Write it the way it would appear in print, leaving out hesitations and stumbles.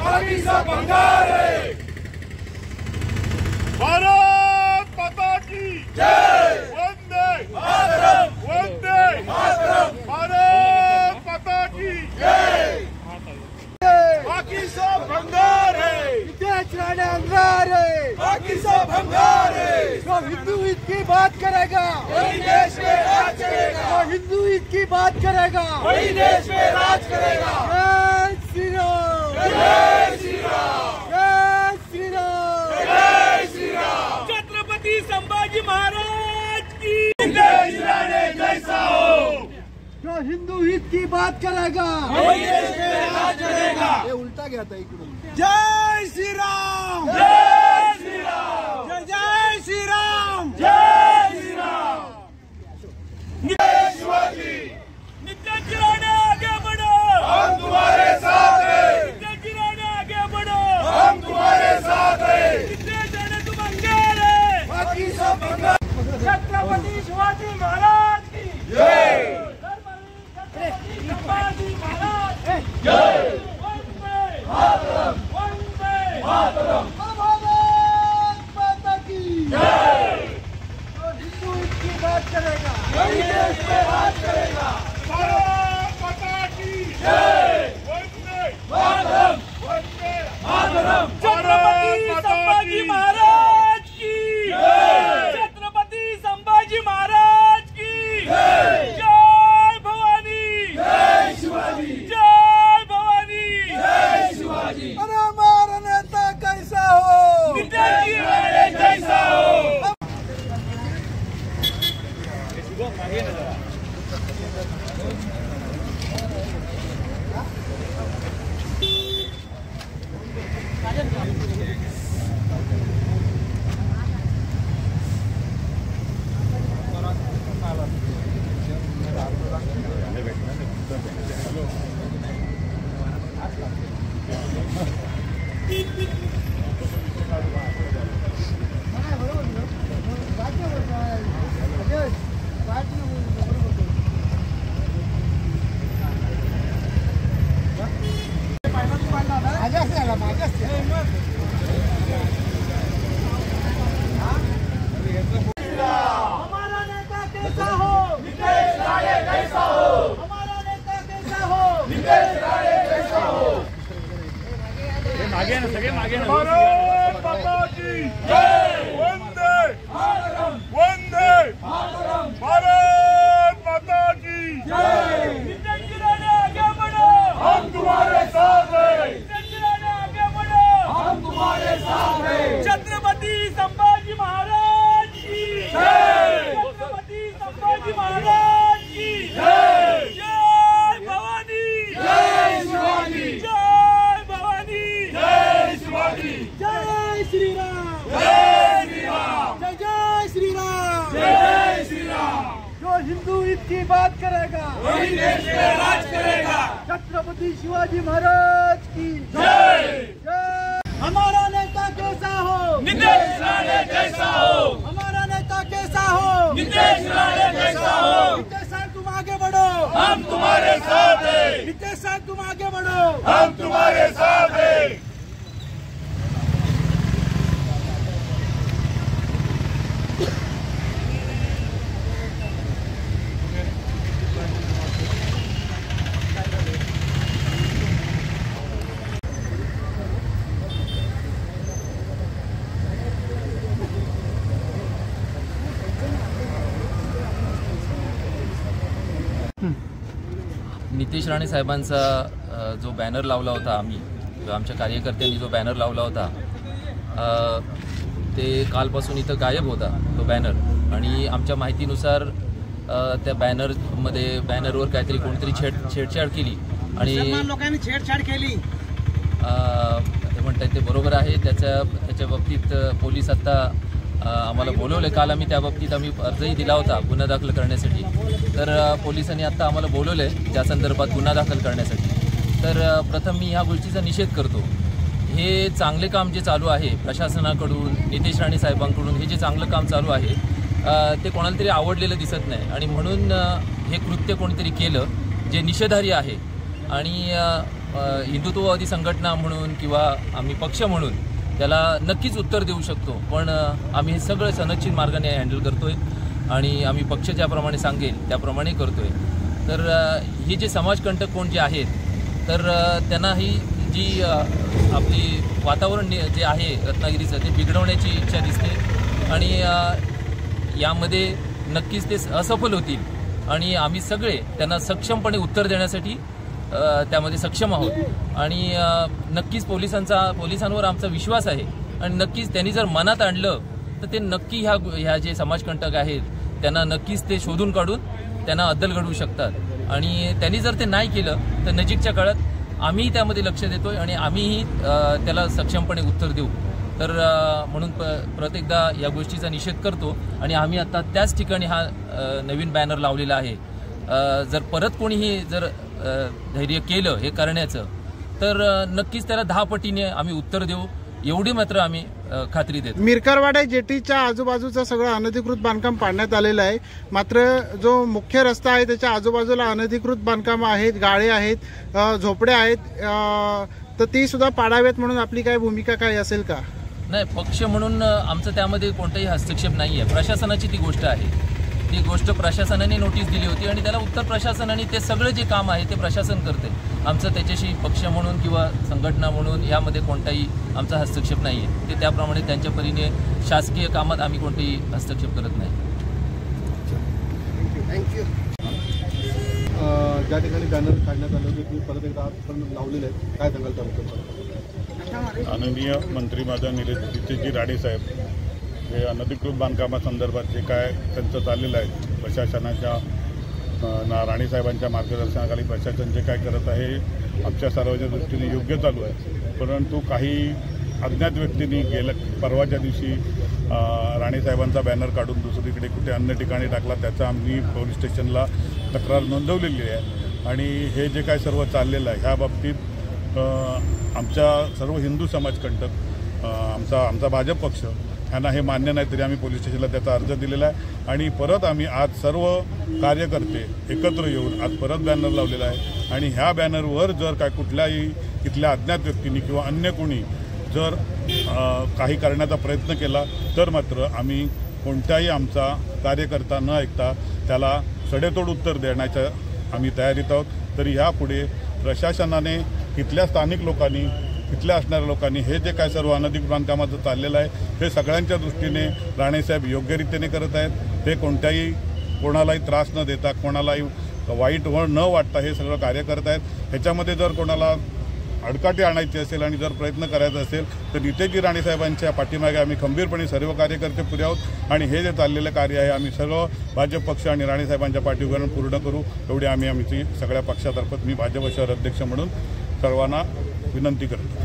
बाकीचा भंगार आहे। भारत माता की जय। वंदे मातरम, वंदे मातरम। भारत माता की जय। बाकीचा भंगार है, विदेश रहने अंगार है, बाकीचा भंगार है। जो हिंदू हित की बात करेगा वही देश में राज करेगा, जो हिंदू हित की बात करेगा वही देश में राज करेगा। जय श्री राम, जय श्री राम, जय श्री राम, जय श्री राम। छत्रपति संभाजी महाराज की देश रहने जैसा हो, जो हिंदू हित की बात करेगा वही देश में राज करेगा। ये उल्टा गया था इकडून। जय श्री राम, जय श्री राम, जय श्री राम, जय श्री राम। जय शिवाजी, नित्य जिराने आगे बढ़ो, हम तुम्हारे साथ हैं, नित्य जिराने आगे बढ़ो, हम तुम्हारे साथ हैं। नित्य जाने तुम अंगार है। बाकीचा भंगार। छत्रपति शिवाजी महाराज की जय, छत्रपति संभाजी महाराज की जय। वंदे मातरम, वंदे मातरम, भारत माता की जय। जो हिंदू हित की बात करेगा वही देश में राज करेगा। भारत माता की जय। वंदे मातरम, वंदे मातरम। छत्रपति संभाजी महाराज की जय। छत्रपति संभाजी महाराज की जय। जय भवानी, जय शिवाजी, जय भवानी। जय शिवाजी। अरे हमारा नेता कैसा हो, नित्य रहने जैसा हो। हमारा नेता कैसा हो, नितेश राणे जैसा हो, हमारा नेता कैसा हो, नितेश राणे जैसा हो। भारत माता की जय। वंदे मातरम, वंदे मातरम। भारत माता की जय। नित्य जिराने आगे बढ़ो, हम तुम्हारे साथ हैं, नित्य जिराने आगे बढ़ो। हम तुम्हारे साथ हैं। छत्रपति संभाजी महाराज की जय। छत्रपति संभाजी महाराज की जय। जय भवानी, जय शिवाजी, जय भवानी। जय शिवाजी, जय श्री राम, जय श्री राम, जय जय श्री राम। जय श्री राम। जो हिंदू हित की बात करेगा वही देश में राज करेगा। छत्रपति शिवाजी महाराज की जय। जय। हमारा नेता कैसा हो, नितेश राणे जैसा हो, हमारा नेता कैसा हो, नितेश राणे जैसा हो। नितेश साहब तुम आगे बढ़ो, हम तुम्हारे साथ हैं, नितेश साहब तुम आगे बढ़ो। हम तुम्हारे साथ हैं। नितेश राणे साहेबांचा जो बॅनर लावला होता, आमच्या कार्यकर्त्यांनी जो बॅनर लावला होता ते कालपासून इथं गायब होता तो बॅनर। आणि आमच्या माहितीनुसार त्या बॅनरवर काहीतरी कोणतरी छेडछाड केली आणि लोकांनी छेडछाड केली। ते म्हणतात ते बरोबर आहे। त्याच्या बाबतीत पोलीस आता आम्हाला बोलवले। काल आम्ही त्या बाबतीत अर्जही दिला होता गुन्हा दाखल करण्यासाठी। तर पोलिसांनी आता आम्हाला बोलवले त्या संदर्भात गुन्हा दाखल करण्यासाठी। तर प्रथम मी ह्या गोष्टीचा निषेध करतो। हे चांगले काम जे चालू आहे प्रशासनाकडून, नितेश राणे साहेबांकडून हे जे चांगलं काम चालू आहे ते कोणाला तरी आवडलेलं दिसत नाही आणि म्हणून हे कृत्य कोणीतरी केलं जे निषेधार्ह आहे। आणि हिंदुत्ववादी संघटना म्हणून किंवा आम्ही पक्ष म्हणून त्याला नक्कीच उत्तर देऊ शकतो, पण आम्ही हे सगळं सनदशीर मार्गाने हँडल करतोय आणि आम्ही पक्ष ज्याप्रमाणे सांगेल त्याप्रमाणे करतोय। तर हे जे समाजकंटक कोण जे आहेत तर त्यांना ही जी आपली वातावरण जे आहे रत्नागिरीचं ते बिघडवण्याची इच्छा दिसते आणि यामध्ये नक्कीच ते असफल होतील आणि आम्ही सगळे त्यांना सक्षमपणे उत्तर देण्यासाठी त्यामध्ये सक्षम आहोत आणि नक्कीच पोलिसांवर आमचा विश्वास आहे आणि नक्कीच त्यांनी जर मनात आणलं तर ते नक्की ह्या जे समाजकंटक आहेत त्यांना नक्कीच ते शोधून काढून त्यांना अद्दल घडवू शकतात आणि त्यांनी जर ते नाही केलं तर नजीकच्या काळात आम्ही त्यामध्ये लक्ष देतोय आणि आम्हीही त्याला सक्षमपणे उत्तर देऊ। तर म्हणून प्रत्येकदा या गोष्टीचा निषेध करतो आणि आम्ही आता त्याच ठिकाणी हा नवीन बॅनर लावलेला आहे। जर परत कोणीही जर धैर्य केलं हे करण्याचं तर नक्कीच त्याला 10 पटीने आम्ही उत्तर देऊ, एवढी मात्र आम्ही खात्री देतो। मिरकरवाडा जेटीच्या आजूबाजूचं सगळं अनधिकृत बांधकाम पाडण्यात आलेलं आहे, मात्र जो मुख्य रस्ता आहे त्याच्या आजूबाजूला अनधिकृत बांधकाम आहेत, गाळे आहेत, झोपड्या आहेत, तर ती सुद्धा पाडावेत म्हणून आपली काय भूमिका काय असेल का? नाही, पक्ष म्हणून आमचं त्यामध्ये कोणताही हस्तक्षेप नाही आहे। प्रशासनाची ती गोष्ट आहे, ती गोष्ट प्रशासनाने नोटीस दिली होती आणि त्याला उत्तर प्रशासनाने ते सगळं जे काम आहे ते प्रशासन करते। आमचं त्याच्याशी पक्ष म्हणून किंवा संघटना म्हणून यामध्ये कोणताही आमचा हस्तक्षेप नाही आहे। ते त्याप्रमाणे त्यांच्या परीने शासकीय कामात आम्ही कोणताही हस्तक्षेप करत नाही। थँक्यू। ज्या ठिकाणी बॅनर काढण्यात आले होते परत एकदा आजपर्यंत लावलेले आहेत, काय सांगाल त्याबद्दल? माननीय मंत्री माझ्या निलेशजी राणे साहेब हे अनधिकृत बांधकामासंदर्भात जे काय त्यांचं चाललेलं आहे प्रशासनाच्या राणेसाहेबांच्या मार्गदर्शनाखाली प्रशासन जे काय करत आहे आमच्या सर्वांच्या दृष्टीने योग्य चालू आहे, परंतु काही अज्ञात व्यक्तींनी परवाच्या दिवशी राणेसाहेबांचा बॅनर काढून दुसरीकडे कुठे अन्य ठिकाणी टाकला, त्याचा आम्ही पोलीस स्टेशनला तक्रार नोंदवलेली आहे आणि हे जे काय सर्व चाललेलं आहे ह्या बाबतीत आमच्या सर्व हिंदू समाजकंटक आमचा भाजप पक्ष यांना हे मान्य नाही, तरी आम्ही पोलीस स्टेशनला त्याचा अर्ज दिलेला आहे आणि परत आम्ही आज सर्व कार्यकर्ते एकत्र येऊन आज परत बॅनर लावलेला आहे आणि ह्या बॅनरवर जर काय कुठल्याही इथल्या अज्ञात व्यक्तींनी किंवा अन्य कोणी जर काही करण्याचा प्रयत्न केला तर मात्र आम्ही कोणत्याही आमचा कार्यकर्ता न ऐकता त्याला सडेतोड उत्तर देण्याच्या आम्ही तयारीत आहोत। तरी ह्यापुढे प्रशासनाने इथल्या स्थानिक लोकांनी इथल्या असणाऱ्या लोकांनी हे जे काय सर्व अनधिकृत बांधकामाचं चाललेलं आहे ते सगळ्यांच्या दृष्टीने राणेसाहेब योग्यरीतीने करत आहेत। ते कोणालाही त्रास न देता कोणालाही वाईट न वाटता हे सगळं कार्य करत आहेत। ह्याच्यामध्ये जर कोणाला अडकाटी आणायची असेल आणि जर प्रयत्न करायचा असेल तर नितेशजी राणेसाहेबांच्या पाठीमागे आम्ही खंबीरपणे सर्व कार्यकर्ते पुरे आहोत आणि हे जे चाललेलं कार्य आहे आम्ही सर्व भाजप पक्ष आणि राणेसाहेबांच्या पाठीवर पूर्ण करू, एवढी आम्ही आमची सगळ्या पक्षातर्फे मी भाजप शहर अध्यक्ष म्हणून सर्वांना विनंती करतो।